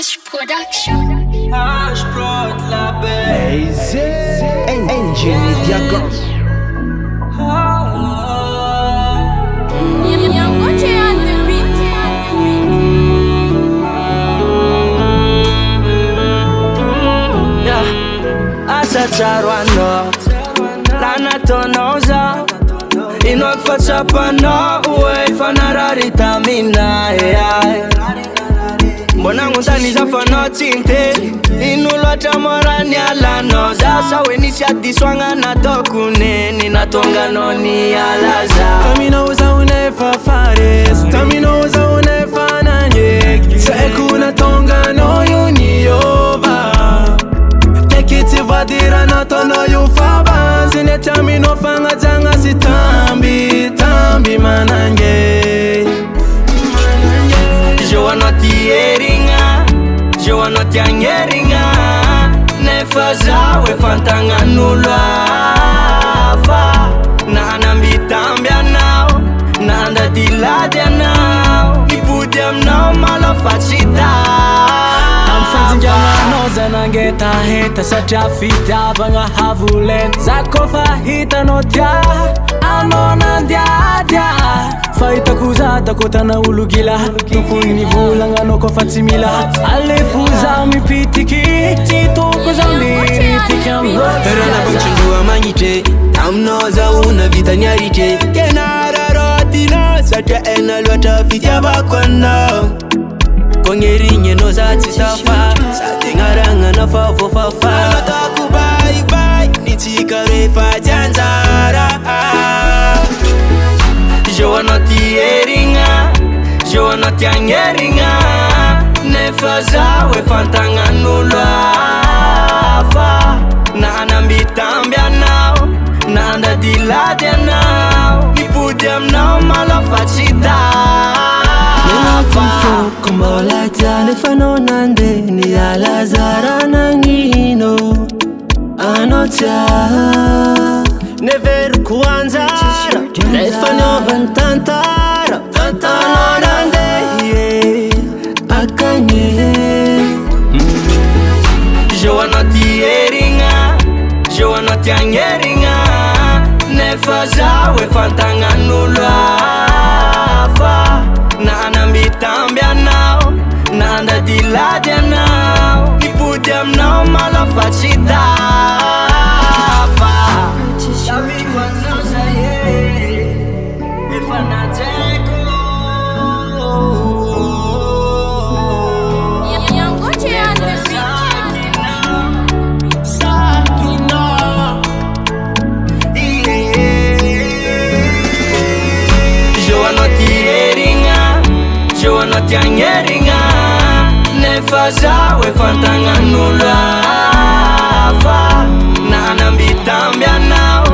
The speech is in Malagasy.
Ash Production. Ash Prod la belle. Engine Diagos. Asa tsarano lana tonoza inok fatsapana uwe fanararita mina mbona ngundaniza fano tinte inulota morani alano zasa wenisiadiswanga na tokuneni natonganoni alaza Taminoza unefa fares Taminoza unefa nanye Sekuna tonga no yuniova Tekiti vadira na tono yufaba Zine tamino fanga janga si tambi manange Je wanna tiangeringa nefa zawe fantanga nulwa fa na anambitambia nao na anda diladia nao ipudiam nao malafachita Amfanzinjana noza nangeta heta Sacha fita banga havulen Zako fahita notia Anona dia Faita kuzata kota na ulugila Tukuni vulanga no kofatsimila Alefuza mipitiki Titoko zambiri tikiambo Rana bangchundua mangite Tamnoza una vita nyarite Kenara rotina Sacha ena lwata fitya bakwana Kongerinye no zati safa Sate ngaranga na fafo fafa Nataku bye bye Nitika refa janzara Je wanna tiangeringa nefa zawe fantanga nulwa fa na anambitambia nao na anda diladia nao ipudiam nao malafachita Kumbola tiane fano nande ni alazara nangino anotia never kuanzara nefano vantantara anonande akanye Je wanna tiangeringa nefa zawe fantanga nulwa fa na anambitambia nao na anda diladia nao ipudiam nao malafachita tiangeringa nefa zawe fantanga nulwa fa na anambitambia nao